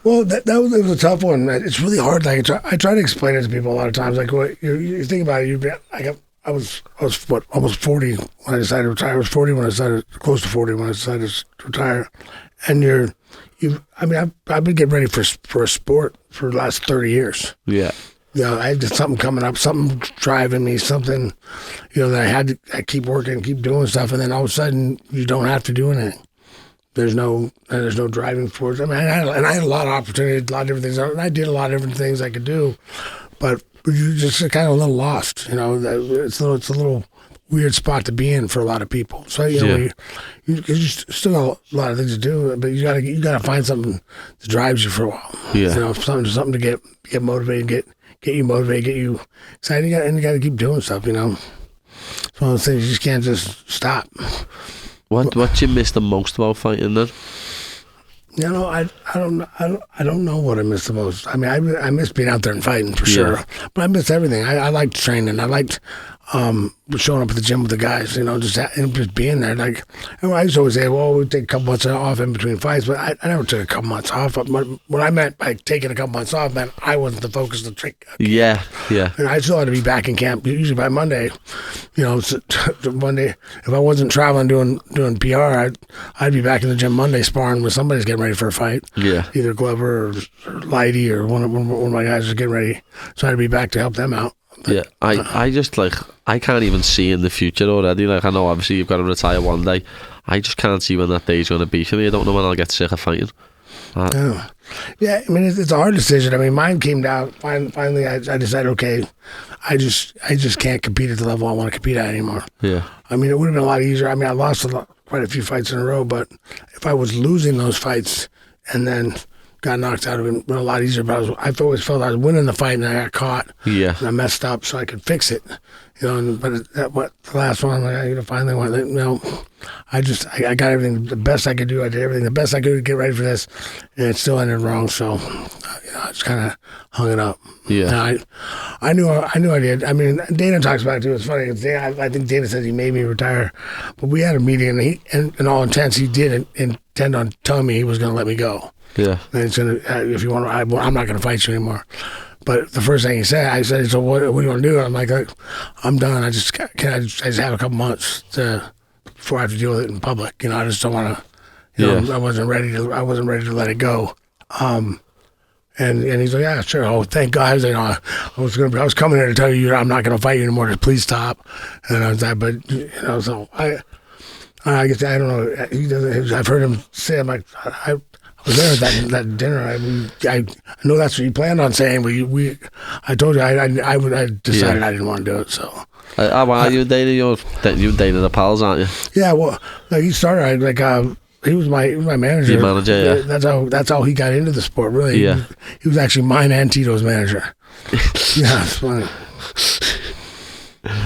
Well, that was a tough one. It's really hard. Like I try to explain it to people a lot of times. Like you think about it, I was what, almost 40 when I decided to retire. I was 40 when I decided, close to 40 when I decided to retire. And I've been getting ready for a sport for the last 30 years. Yeah. I had something coming up, something driving me, something, that I keep working, keep doing stuff, and then all of a sudden you don't have to do anything. There's no driving force. I had a lot of opportunities, a lot of different things, and I did a lot of different things I could do, but you're just kind of a little lost. It's a little weird spot to be in for a lot of people. So you still got a lot of things to do, but you gotta find something that drives you for a while. Yeah. Something to get motivated, get you motivated, get you excited, and you got to keep doing stuff. It's one of those things you just can't just stop. What do you miss the most about fighting then? I don't know what I miss the most. I miss being out there and fighting for sure, but I miss everything. I liked training. I liked showing up at the gym with the guys. Just being there. Like, I used to always say, well, we take a couple months off in between fights, but I never took a couple months off. But what I meant by taking a couple months off meant I wasn't the focus of the trick. Yeah. And I still had to be back in camp usually by Monday. Monday, if I wasn't traveling doing PR, I'd be back in the gym Monday sparring with somebody's getting ready for a fight. Yeah. Either Glover or Lighty or one of my guys was getting ready, so I had to be back to help them out. Yeah, I just I can't even see in the future already. Like, I know obviously you've got to retire one day. I just can't see when that day's going to be for me. I don't know when I'll get sick of fighting. Yeah, it's a hard decision. Mine came down. Finally, I decided, okay, I just can't compete at the level I want to compete at anymore. Yeah. It would have been a lot easier. I lost quite a few fights in a row, but if I was losing those fights and then got knocked out, it would have been a lot easier. But I've always felt I was winning the fight and I got caught. Yeah. And I messed up, so I could fix it. But the last one, I finally went. I got everything the best I could do. I did everything the best I could to get ready for this, and it still ended wrong. So, I just kind of hung it up. Yeah. And I knew I did. Dana talks about it too. It's funny. I think Dana says he made me retire, but we had a meeting, and in all intents, he did intend on telling me he was going to let me go. Yeah. And it's gonna, if you want, I'm not going to fight you anymore. But the first thing he said, I said, so what are you going to do? I'm like, I'm done. I just have a couple months before I have to deal with it in public. I just don't want to. I wasn't ready to let it go. And he's like, yeah, sure. Oh, thank God. I was coming here to tell you I'm not going to fight you anymore. Just please stop. And I was like, but so I guess I don't know. He doesn't. I've heard him say, I'm like, I was there at that dinner. I know that's what you planned on saying, but I told you I decided I didn't want to do it. So. You dating the pals, aren't you? Yeah, well, he started. He was my manager. Your manager, yeah. That's how he got into the sport. Really, yeah. He was actually mine and Tito's manager. Yeah, it's funny.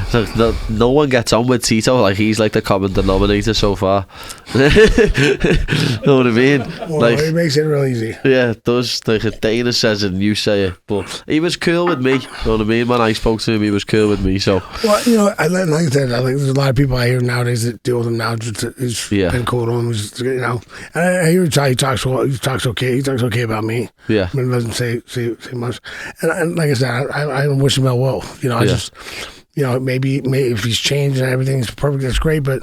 So no one gets on with Tito. Like, he's like the common denominator so far. Know what I mean? Well, it makes it real easy. Yeah, it does. Like, if Dana says it and you say it. But he was cool with me. Know what I mean? When I spoke to him, he was cool with me. So, well, like I said, there's a lot of people I hear nowadays that deal with him now. He's been cool to him. And I hear he talks okay. He talks okay about me. Yeah. He doesn't say much. And like I said, I don't wish him well. Maybe if he's changed and everything's perfect, that's great. But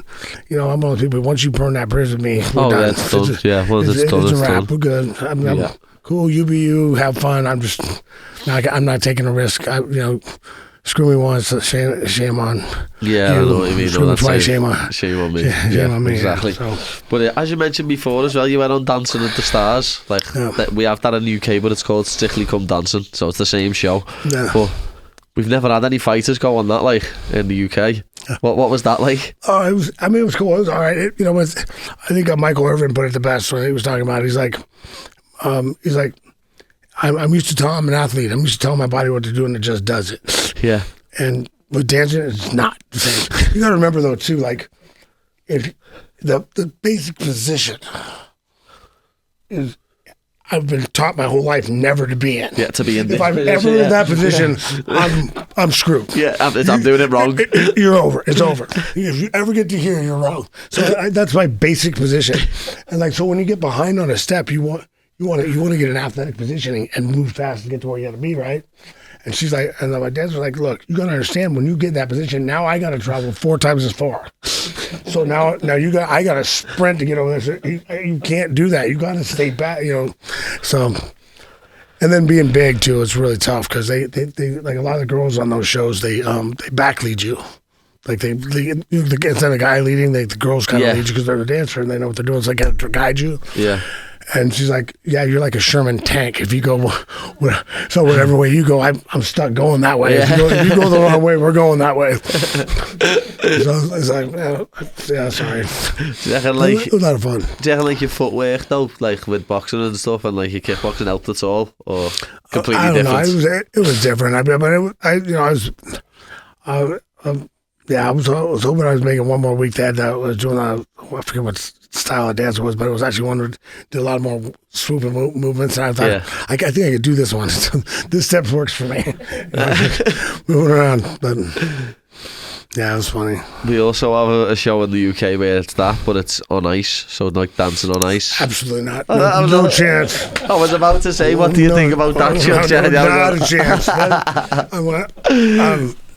I'm one of those people. Once you burn that bridge with me, we're done. That's done. It's a wrap. We're good. I'm cool. You be you. Have fun. I'm not taking a risk. Screw me once, shame on. Yeah, I know what you mean. Screw me twice, shame on me. Shame on me. Exactly. Yeah, so. But as you mentioned before as well, you went on Dancing with the Stars. We have that in UK, but it's called Strictly Come Dancing, so it's the same show. Yeah. But we've never had any fighters go on that, in the UK. What was that like? Oh, it was cool. It was all right. I think Michael Irvin put it the best when he was talking about it. He's like, I'm used to telling, I'm an athlete. I'm used to telling my body what to do, and it just does it. Yeah. And with dancing, it's not the same. You got to remember though too, if the basic position is, I've been taught my whole life never to be in. Yeah, to be in. If I'm ever in that position, I'm screwed. Yeah, I'm doing it wrong. You're over. It's over. If you ever get to here, you're wrong. So that's my basic position. And like, so when you get behind on a step, you want to get an athletic positioning and move fast to get to where you got to be, right? And she's like, and my dad's like, look, you got to understand, when you get in that position, now I got to travel 4 times as far. So now I got to sprint to get over there. So you can't do that. You got to stay back, So, and then being big too, it's really tough because they like a lot of the girls on those shows, they back lead you. Like instead of the guy leading, the girls kind of lead you because they're the dancer and they know what they're doing. So they got to guide you. Yeah. And she's like, yeah, you're like a Sherman tank. If you go, so whatever way you go, I'm stuck going that way. Yeah. If you go the wrong way, we're going that way. So it's like, yeah, sorry. It was a lot of fun. Do you reckon like your footwork though, like with boxing and stuff, and like your kickboxing helped at all, or completely different? It was different. I was hoping I was making one more week that I was doing I forget what style of dance it was, but it was actually one that did a lot more swooping movements, and I thought, I think I could do this one. This step works for me. Moving around, but yeah, it was funny. We also have a show in the UK where it's that, but it's on ice, so like dancing on ice. Absolutely not. No chance. I was about to say, what do you think about that, Chuck? Not a chance.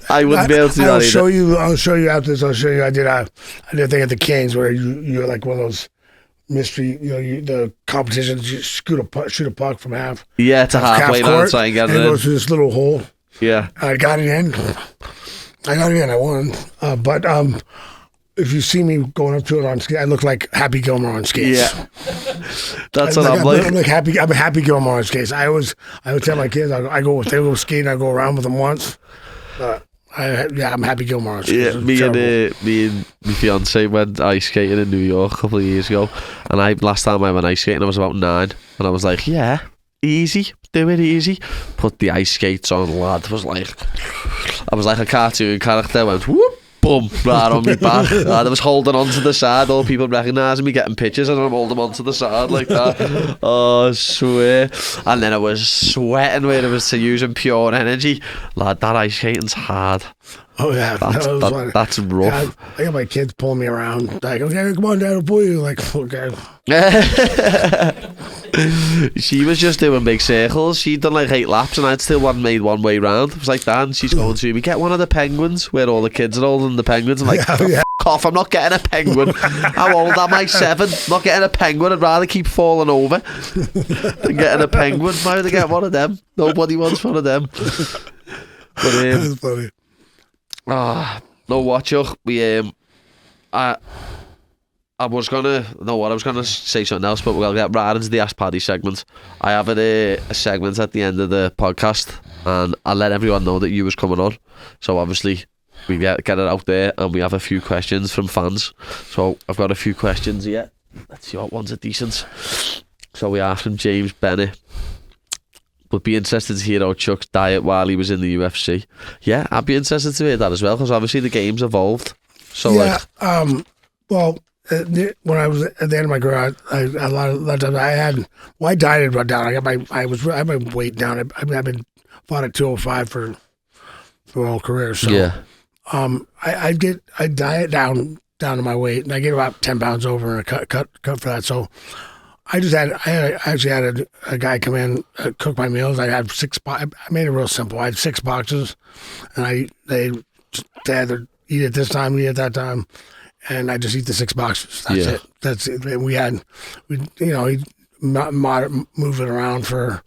I wouldn't be able to do that either. I'll show you after this. I'll show you. I did a thing at the Canes where you're like one of those mystery, the competitions. You shoot a puck from half. Yeah, to halfway line, so I get it. And it goes through this little hole. Yeah, I got it in. I won. But if you see me going up to it on skates, I look like Happy Gilmore on skates. Yeah, that's what I'm like. I'm a Happy Gilmore on skates. I would tell my kids, if they go skating, I go around with them once. I'm Happy Gilmore. Yeah, me and my fiance went ice skating in New York a couple of years ago, and last time I went ice skating I was about 9, and I was like, yeah, easy, do it easy. Put the ice skates on, lad. I was like a cartoon character. Went whoop, boom, right on me back. I was holding on to the side. All people recognising me, getting pictures, and I'm holding on to the side like that. Oh, I swear. And then I was sweating where it was to using pure energy. Lad, that ice skating's hard. Oh yeah, that's rough. I got my kids pulling me around. Like, okay, come on, Dad, I'll pull you. Like, okay. She was just doing big circles. She'd done like 8 laps, and I'd still made one way round. It was like that, and she's going to me, get one of the penguins where all the kids are holding the penguins. I'm like, F off, I'm not getting a penguin. How old am I? 7. Not getting a penguin. I'd rather keep falling over than getting a penguin. Why would I get one of them? Nobody wants one of them. But that's funny. No, watch Chuck. I was gonna say something else, but we'll get right into the Ask Paddy segment. I have a segment at the end of the podcast, and I'll let everyone know that you was coming on. So obviously we get it out there, and we have a few questions from fans. So I've got a few questions here. Let's see what ones are decent. So we asked from James Bennett. Would be interested to hear how Chuck's diet while he was in the UFC. Yeah, I'd be interested to hear that as well, because obviously the game's evolved. So yeah, when I was at the end of my career, a lot of times I dieted right down. I had my weight down. I've been fought at 205 for my whole career. So yeah, I diet down to my weight, and I get about 10 pounds over and a cut for that. So I actually had a guy come in, cook my meals. I had 6. I made it real simple. I had 6 boxes, and they had to eat at this time, eat at that time, and I just eat the 6 boxes. That's it. That's it. And we move it around for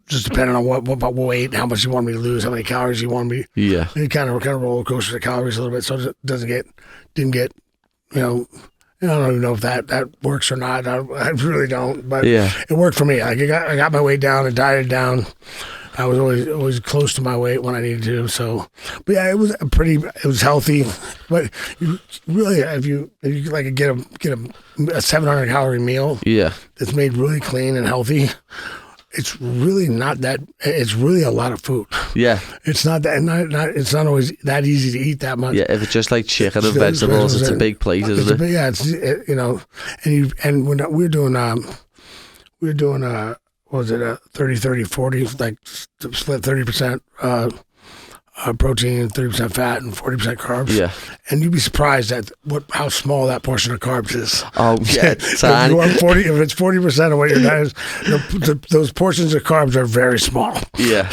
just depending on what weight, how much you want me to lose, how many calories you want me. Yeah. And kind of roller coaster the calories a little bit, so it didn't get. I don't even know if that works or not. I really don't, but it worked for me. Like I got my weight down and dieted down. I was always close to my weight when I needed to. So, but yeah, it was healthy. But really, if you like get a 700 calorie meal, that's made really clean and healthy, it's really not that. It's really a lot of food. Yeah. It's not that. It's not always that easy to eat that much. Yeah, if it's just like chicken and vegetables, it's a big plate, isn't it? Yeah, and when we were doing what was it, 30-30-40, like split 30% protein, 30% fat, and 40% carbs. Yeah. And you'd be surprised at how small that portion of carbs is. Oh, yeah. If it's 40% of what your diet is, those portions of carbs are very small. Yeah.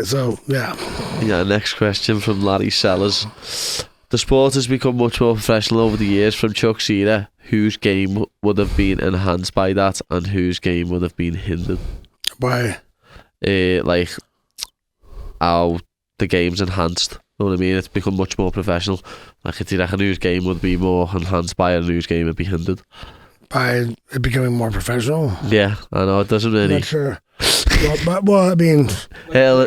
So, yeah. Yeah, next question from Larry Sellers. The sport has become much more professional over the years. From Chuck's era, whose game would have been enhanced by that, and whose game would have been hindered? By? Like how the game's enhanced. You know what I mean? It's become much more professional. Like, do you reckon whose game would be more enhanced by it and whose game would be hindered? By it becoming more professional? Yeah, I know, it doesn't really... I'm not sure. Well, I mean... Well,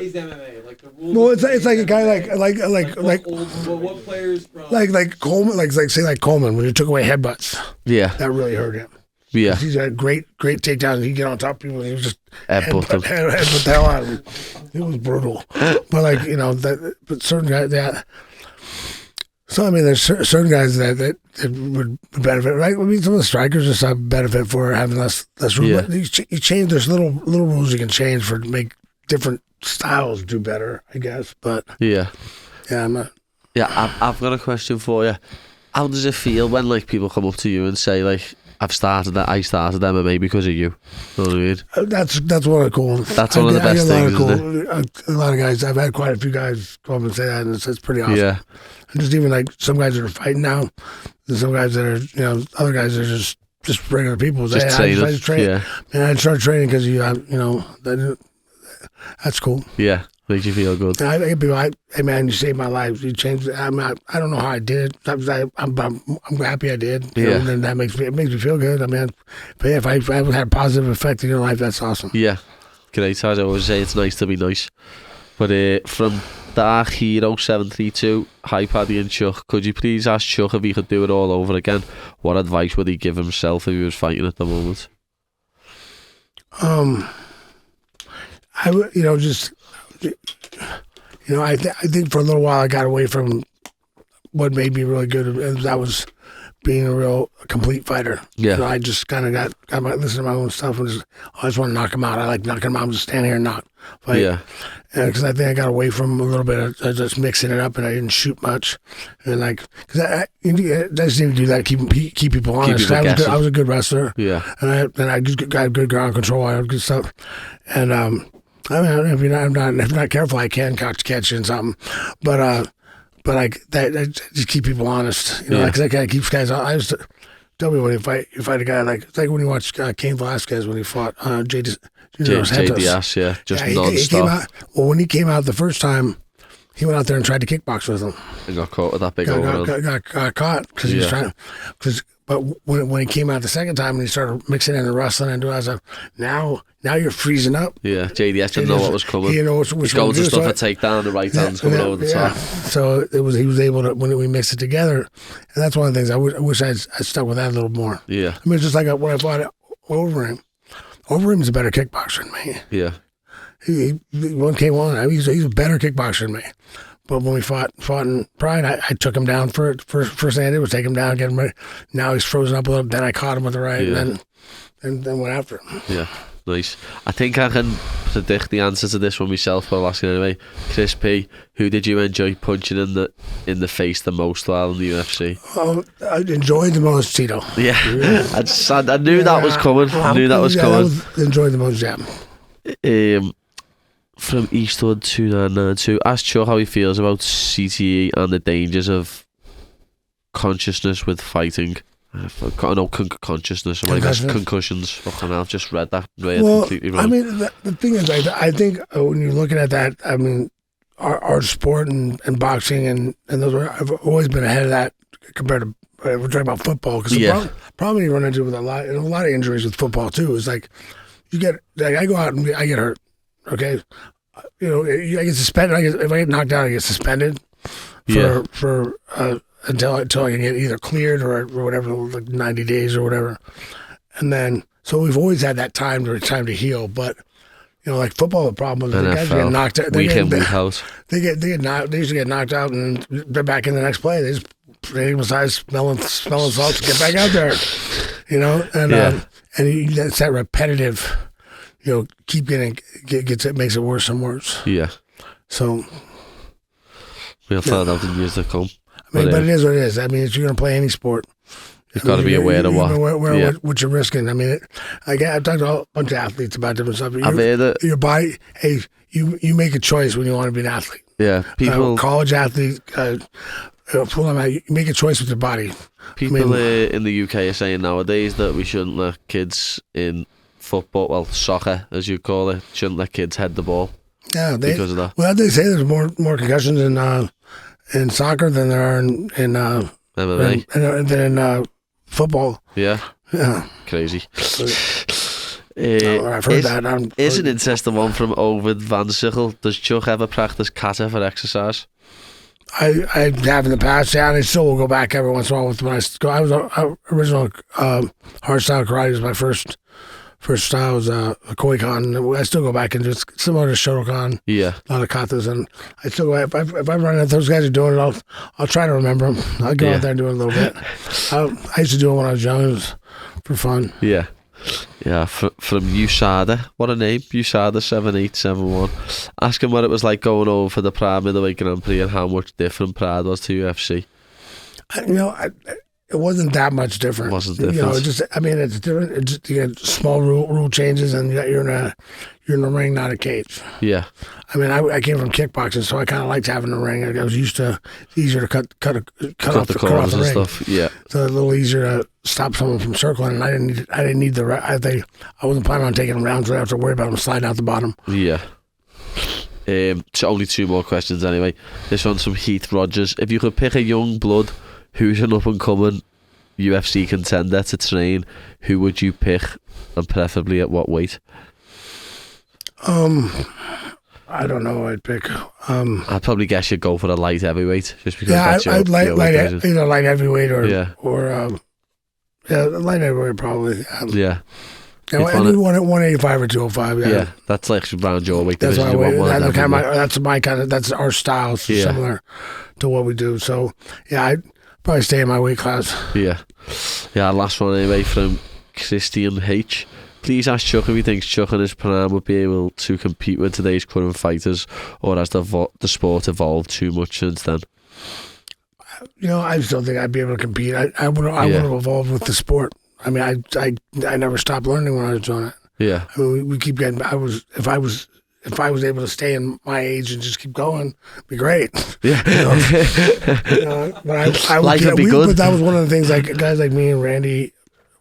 it's like a guy like what players from... like Coleman, say Coleman, when he took away headbutts. Yeah. That really hurt him. Yeah. He's got great takedowns. He'd get on top of people and he was just headbutt them. Headbutt the hell out of him. It was brutal. But but certain guys, yeah. So, I mean, there's certain guys that would benefit, right? I mean, some of the strikers just have benefit for having less room. Yeah. But you change, there's little rules you can change to make different styles do better, I guess. But yeah, I'm not. Yeah, I've got a question for you. How does it feel when like people come up to you and say like, I started MMA because of you? You know what I mean? That's one of the cool. That's one of the best things, isn't it? A lot of guys. I've had quite a few guys come up and say that, and it's pretty awesome. Yeah. And just even like some guys that are fighting now, and some guys that are, other guys that are just regular people. Just train. Yeah. And I started training because that's cool. Yeah. Makes you feel good. Hey man, you saved my life. You changed it. I don't know how I did it. I'm happy I did. Yeah. And then that makes me feel good. I mean, but yeah, if I had a positive effect in your life, that's awesome. Yeah. Great. As I always say, it's nice to be nice. But from Dark Hero 732, hi Paddy and Chuck. Could you please ask Chuck if he could do it all over again? What advice would he give himself if he was fighting at the moment? I would, I think for a little while I got away from what made me really good, and that was being a real complete fighter. Yeah. So I just kind of got listening to my own stuff and I just want to knock him out. I like knocking him out. I'm just standing here and not fight. Yeah. Because I think I got away from a little bit of just mixing it up, and I didn't shoot much. And because I just need to do that, keep people honest. I was a good wrestler. Yeah. And I just got good ground control. I had good stuff. And I mean, if you're not careful, I can catch you in something. But like that, just keep people honest. Because that guy keeps guys. I used to tell me when you fight a guy it's like when you watch Cain Velasquez when he fought JD Diaz, just non-stop. When he came out the first time, he went out there and tried to kickbox with him. And got caught with that big overhand. Got caught because he was trying. But when he came out the second time and he started mixing in the wrestling and doing that, now you're freezing up. Yeah, JDS didn't know what was coming. He didn't know which He's going to stuff a takedown, the right hand's coming over the top. So he was able to, when we mixed it together, and that's one of the things I wish I stuck with that a little more. Yeah. I mean, it's just like when I fought Overeem. Overeem's a better kickboxer than me. Yeah. He 1K1. I mean, he's a better kickboxer than me. But when we fought in Pride, I took him down first thing I did was take him down, get him ready. Now he's frozen up a little. Then I caught him with the right, and then went after him. Yeah, nice. I think I can predict the answer to this one myself, but I'll ask you anyway. Chris P, who did you enjoy punching in the face the most while in the UFC? Oh, I enjoyed the most Tito. Yeah, I knew that was coming. I knew that was coming. Enjoyed the most, yeah. From Eastwood 2992, ask Chuck how he feels about CTE and the dangers of consciousness with fighting. Consciousness. Concussions. Fucking I've just read that. Completely wrong. I mean, the thing is, I think when you're looking at that, I mean, our sport and boxing and those I've always been ahead of that compared to we're talking about football because the problem you run into with a lot of injuries with football too is like you get I go out and I get hurt. Okay, I get suspended. If I get knocked out, I get suspended for until I can get either cleared or whatever, like 90 days or whatever. And then So we've always had that time to heal, but you know, like football, the problem is the guys get knocked out. They usually get knocked out, and they're back in the next play. They just besides smelling salts to get back out there, you know, and it's that repetitive, you know, keep it makes it worse and worse. Yeah. So we'll find out in years to come. I mean, but it is what it is. I mean, if you're going to play any sport, you've got to be aware of what you're risking. I mean, I've talked to a bunch of athletes about different stuff. I've heard it. Your body, hey, you make a choice when you want to be an athlete. Yeah, people, college athlete, you make a choice with your body. People in the UK are saying nowadays that we shouldn't let kids in football, well, soccer as you call it, shouldn't let kids head the ball. Yeah, because of that. Well, they say there's more concussions in soccer than there are in MMA than in football. Yeah. Crazy. I've heard that. Is an interesting one from Ovid Van Sichel. Does Chuck ever practice kata for exercise? I have in the past, and I still will go back every once in a while. I was original hardstyle karate was my first style was a Koikan. I still go back and just similar to Shotokan. Yeah, a lot of katas, and I still go. If I run into those guys are doing it, I'll try to remember them. I'll go out there and do it a little bit. I used to do it when I was young. It was for fun. Yeah. Yeah, from USADA, what a name, USADA7871. Ask him what it was like going over for the Prague Middleweight Grand Prix and how much different Prague was to UFC. It wasn't that much different. Wasn't different. You know, it's different. It's just, you get small rule changes, and you're in a ring, not a cage. Yeah. I mean, I came from kickboxing, so I kind of liked having a ring. I was used to it's easier to cut off the corners and ring. Stuff. Yeah. So a little easier to stop someone from circling, and I didn't need I wasn't planning on taking them rounds. So I didn't have to worry about them sliding out the bottom. Yeah. So only 2 more questions anyway. This one's from Heath Rogers. If you could pick a young blood who's an up-and-coming UFC contender to train, who would you pick, and preferably at what weight? I don't know. I'd pick. I'd probably guess you'd go for a light heavyweight, just because. Yeah, that's I'd light heavyweight or light heavyweight probably. Yeah. Yeah, any 185 or 205. Yeah, that's like around your weight. That's that's our style, similar to what we do. So yeah, I'd probably stay in my weight class. Yeah. Last one anyway from Christian H. Please ask Chuck if he thinks Chuck and his prime would be able to compete with today's current fighters, or has the sport evolved too much since then? You know, I just don't think I'd be able to compete. I would have evolved with the sport. I mean, I never stopped learning when I was doing it. Yeah. I mean, we keep getting. If I was able to stay in my age and just keep going, it'd be great. Yeah. But I life would be good. But that was one of the things. Like guys like me and Randy,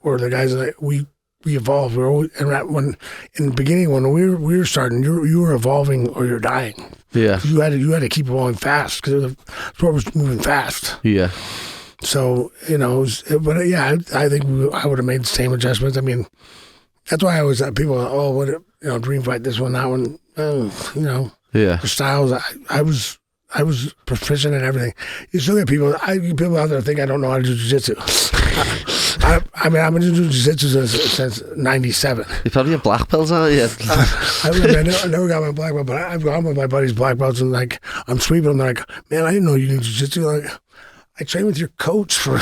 or the guys that we evolved. We were always, and in the beginning when we were starting, you were evolving or you're dying. Yeah. You had to keep evolving fast because the sport was moving fast. Yeah. So, you know, I think I would have made the same adjustments. I mean, that's why I always people, dream fight, this one, that one, the styles. I was proficient in everything. You still get people out there think I don't know how to do jiu-jitsu. I mean, I've been doing jiu-jitsu since 97. You're probably a black belt, aren't you? I never got my black belt, but I've gone with my buddies' black belts, and like, I'm sweeping them. They're like, man, I didn't know you did jiu-jitsu. Like, I trained with your coach for. I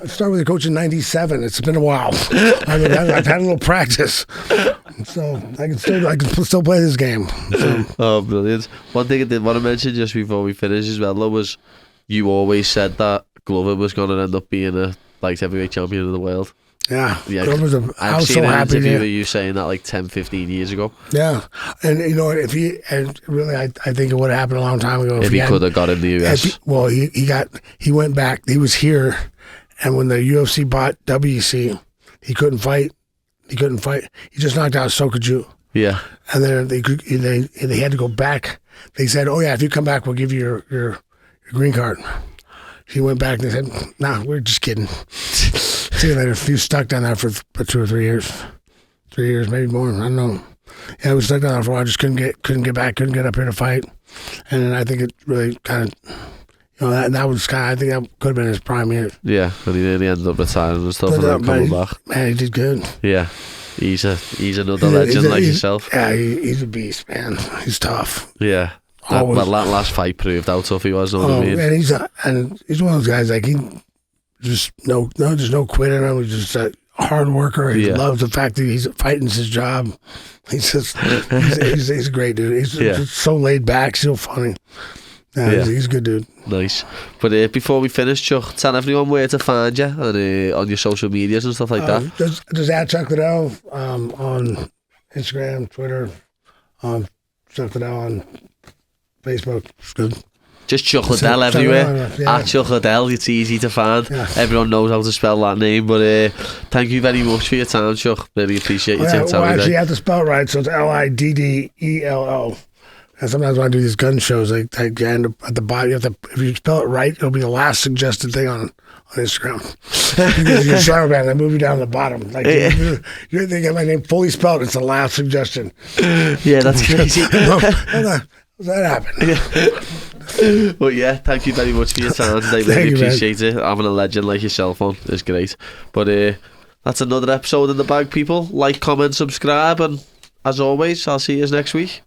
started with your coach in '97. It's been a while. I've had a little practice, so I can still play this game. So. Oh, brilliant! One thing I did want to mention just before we finish as well, though, was you always said that Glover was going to end up being a light heavyweight champion of the world. Yeah. I was so happy to hear you saying that like 10, 15 years ago. Yeah. And you know, I think it would have happened a long time ago. If he could have got in the US. He went back. He was here, and when the UFC bought WEC, he couldn't fight. He just knocked out Sokoju. Yeah. And then they had to go back. They said, "Oh yeah, if you come back, we'll give you your green card." He went back and they said, "Nah, we're just kidding." See you later. He was stuck down there for 2 or 3 years. 3 years, maybe more. I don't know. Yeah, I was stuck down there for a while. I just couldn't get back, couldn't get up here to fight. And then I think it really kind of, that was I think that could have been his prime year. Yeah, and he nearly ended up retiring and stuff, and then coming back. Man, he did good. Yeah, he's another legend like yourself. Yeah, he's a beast, man. He's tough. Yeah. That last fight proved how tough he was. Know what I mean? Man, he's one of those guys like he just there's no quit in him. He's just a hard worker. He loves the fact that he's fighting his job. He's just he's a great dude. He's just so laid back, so funny. He's a good dude. Nice. But before we finish, Chuck, tell everyone where to find you and on your social medias and stuff like that. Just at Chuck Liddell on Instagram, Twitter, Chuck Liddell on Facebook. It's good. Just Chuck Liddell everywhere. At Chuck Liddell, it's easy to find. Yeah. Everyone knows how to spell that name. But thank you very much for your time, Chuck. Really appreciate you taking time. Actually, you have to spell it right, so it's Liddello. And sometimes when I do these gun shows, I end up at the bottom. If you spell it right, it'll be the last suggested thing on Instagram. You're sorry, man. I move you down to the bottom. Like you're thinking my name fully spelled. It's the last suggestion. Yeah, that's crazy. How's that happen? Well, yeah, thank you very much for your time today. Really appreciate it. Having a legend like yourself on is great. But that's another episode in the bag, people. Like, comment, subscribe, and as always, I'll see you next week.